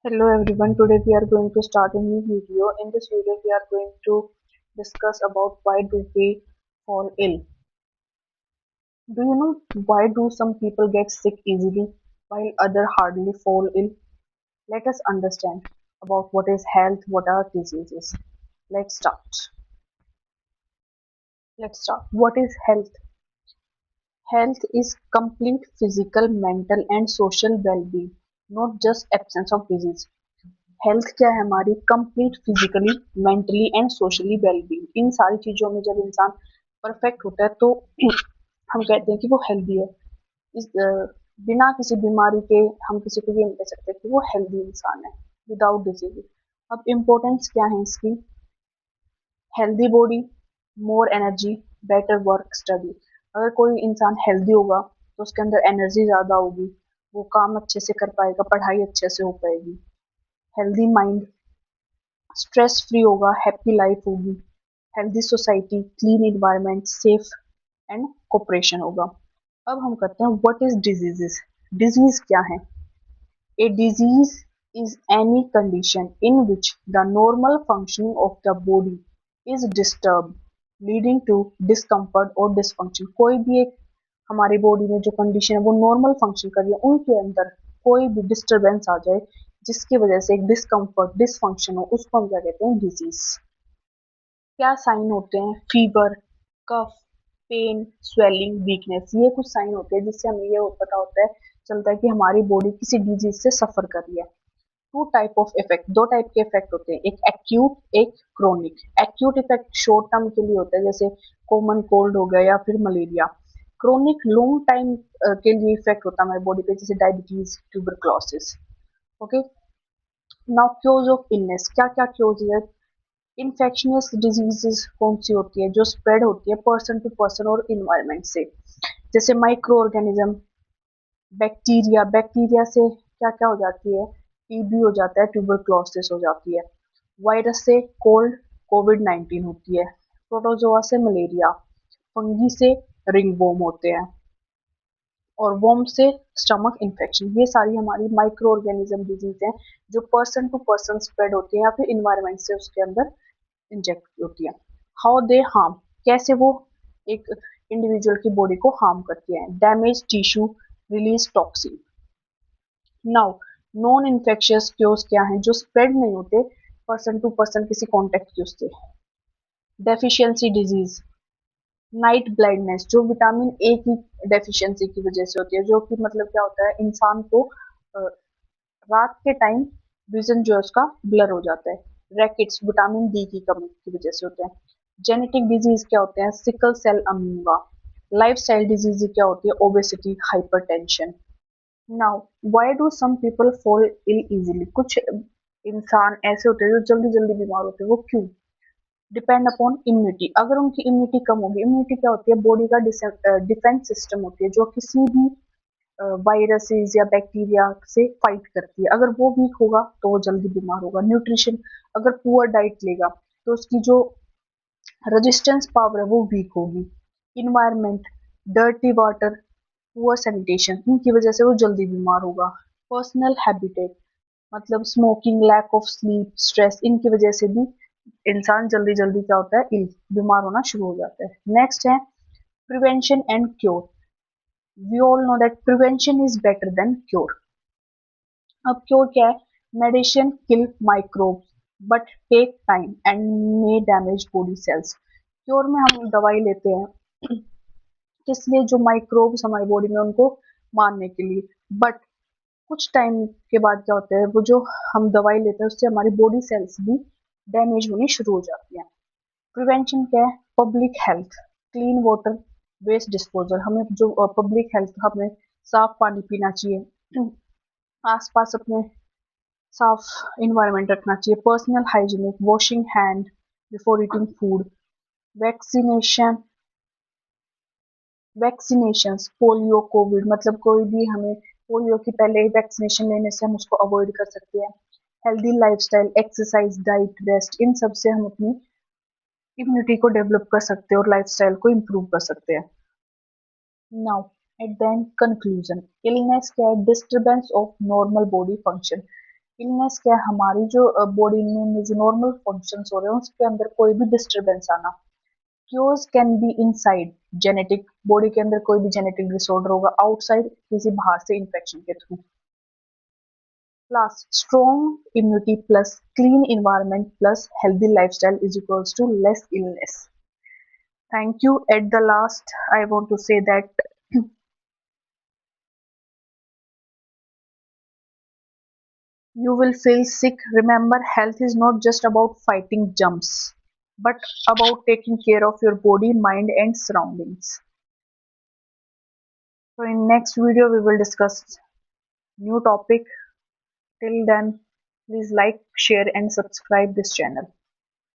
Hello everyone, today we are going to start a new video. In this video we are going to discuss about why do we fall ill. Do you know why do some people get sick easily while others hardly fall ill? Let us understand about what is health, what are diseases. Let's start. Let's start. What is health? Health is complete physical, mental and social well-being, not just absence of disease. Health क्या है हमारी complete physically mentally and socially wellbeing इन सारी चीजों में जब इंसान perfect होता है तो हम कहते हैं कि वो हेल्दी है। बिना किसी बीमारी के हम किसी को ये नहीं कह सकते कि वो हेल्दी इंसान है विदाउट डिजीज। अब इम्पोर्टेंस क्या है इसकी? Healthy body, more energy, better work study. अगर कोई इंसान हेल्दी होगा तो उसके अंदर एनर्जी ज्यादा होगी, वो काम अच्छे से कर पाएगा, पढ़ाई अच्छे से हो पाएगी। हेल्दी माइंड, स्ट्रेस फ्री होगा, हैप्पी लाइफ होगी। Healthy society, clean environment, safe and cooperation होगा। अब हम करते हैं व्हाट इज डिजीजेस। डिजीज क्या है? A disease is any condition in which the normal functioning of the body is disturbed leading to discomfort or dysfunction। कोई भी एक हमारी बॉडी में जो कंडीशन है वो नॉर्मल फंक्शन कर रही है, उनके अंदर कोई भी डिस्टरबेंस आ जाए जिसकी वजह से एक डिस्कम्फर्ट डिसफंक्शन हो, उसको हम क्या कहते हैं? डिजीज। क्या साइन होते हैं? फीवर, कफ, पेन, स्वेलिंग, वीकनेस, ये कुछ साइन होते हैं जिससे हमें ये पता होता है, चलता है कि हमारी बॉडी किसी डिजीज से सफर कर रही है। टू टाइप ऑफ इफेक्ट, दो टाइप के इफेक्ट होते हैं, एक एक्यूट एक chronic. Acute effect short term के लिए होता है, जैसे कॉमन कोल्ड हो गया या फिर मलेरिया। क्रोनिक लॉन्ग टाइम के लिए इफेक्ट होता है हमारी बॉडी पे, जैसे diabetes, tuberculosis. Okay, now chaos of illness, क्या क्या क्योज है? इन्फेक्शियस डिजीजेस कौन सी होती है? जो स्प्रेड होती है पर्सन टू पर्सन और इन्वायरमेंट से, जैसे माइक्रो ऑर्गेनिज्म, बैक्टीरिया। बैक्टीरिया से क्या क्या हो जाती है? टीबी हो जाता है, ट्यूबरक्लोसिस हो जाती है। वायरस से कोल्ड, कोविड-19 होती है। प्रोटोजोआ से मलेरिया, फंगी से रिंगवॉर्म होते हैं और वर्म से स्टमक इन्फेक्शन। ये सारी हमारी माइक्रो ऑर्गेनिज्म डिजीज हैं जो पर्सन टू पर्सन स्प्रेड होती है या फिर इन्वायरमेंट से उसके अंदर इंजेक्ट होती है। हाउ दे हार्म, कैसे वो एक इंडिविजुअल की बॉडी को हार्म करती है? Damage tissue, release toxin. Now non infectious chaos क्या है? जो स्प्रेड नहीं होते पर्सन टू पर्सन किसी कॉन्टेक्ट के उससे। डेफिशिएंसी डिजीज, नाइट ब्लाइंडनेस, जो विटामिन ए की डेफिशिएंसी की वजह से होती है, जो कि मतलब क्या होता है, इंसान को रात के टाइम विजन जो है उसका ब्लर हो जाता है। रैकेट्स, विटामिन डी की कमी की वजह से होते हैं। जेनेटिक डिजीज क्या होते हैं? Sickle cell amoeba. Lifestyle disease क्या होती है? Obesity, hypertension. Now why do some people fall ill easily, कुछ इंसान ऐसे होते हैं जो जल्दी जल्दी बीमार होते हैं, वो क्यों? Depend upon immunity. अगर उनकी इम्यूनिटी कम होगी, इम्यूनिटी क्या होती है? बॉडी का डिफेंस सिस्टम होती है जो किसी भी वायरसेस या बैक्टीरिया से फाइट करती है। अगर वो वीक होगा तो वो जल्दी बीमार होगा। न्यूट्रिशन, अगर पुअर डाइट लेगा तो उसकी जो रेजिस्टेंस पावर है वो वीक होगी। Environment, dirty water, poor sanitation, इनकी वजह से वो जल्दी बीमार होगा। पर्सनल हैबिटेट, मतलब smoking, lack of sleep, stress, इनकी वजह से भी इंसान जल्दी जल्दी क्या होता है? इल बीमार होना शुरू हो जाता है। नेक्स्ट है prevention and cure. We all know that prevention is better than cure. अब क्योर क्या है? Medicine kill microbes but take time and may damage body cells. Cure में हम दवाई लेते हैं किस लिए? जो माइक्रोब्स हमारी बॉडी में उनको मारने के लिए, बट कुछ टाइम के बाद क्या होता है, वो जो हम दवाई लेते हैं उससे हमारी बॉडी सेल्स भी डैमेज होनी शुरू हो जाती है। प्रिवेंशन क्या है? Public health, clean water, waste disposal. हमें जो पब्लिक हेल्थ, हमें साफ पानी पीना चाहिए, आसपास अपने साफ इन्वायरमेंट रखना चाहिए। Personal hygienic, washing hand before eating food. Vaccination, vaccinations, polio, Covid, मतलब कोई भी हमें पोलियो की पहले वैक्सीनेशन लेने से हम उसको अवॉइड कर सकते हैं। Healthy lifestyle, exercise, diet, rest, इन सब से हम अपनी इम्यूनिटी को डेवलप कर सकते हैं और लाइफस्टाइल को इम्प्रूव कर सकते हैं। Now at the end conclusion, illness क्या है? Disturbance of normal body function. Illness क्या है, हमारी जो बॉडी में जो नॉर्मल फंक्शंस हो रहे हैं उसके अंदर कोई भी डिस्टरबेंस आना। Chaos can be inside, genetic, body के अंदर कोई भी जेनेटिक डिसऑर्डर होगा, आउटसाइड किसी बाहर से इन्फेक्शन के through. Plus, strong immunity plus clean environment plus healthy lifestyle is equals to less illness. Thank you. At the last, I want to say that you will feel sick. Remember, health is not just about fighting germs, but about taking care of your body, mind, and surroundings. So, in next video, we will discuss new topic. Till then, please like, share, and subscribe this channel.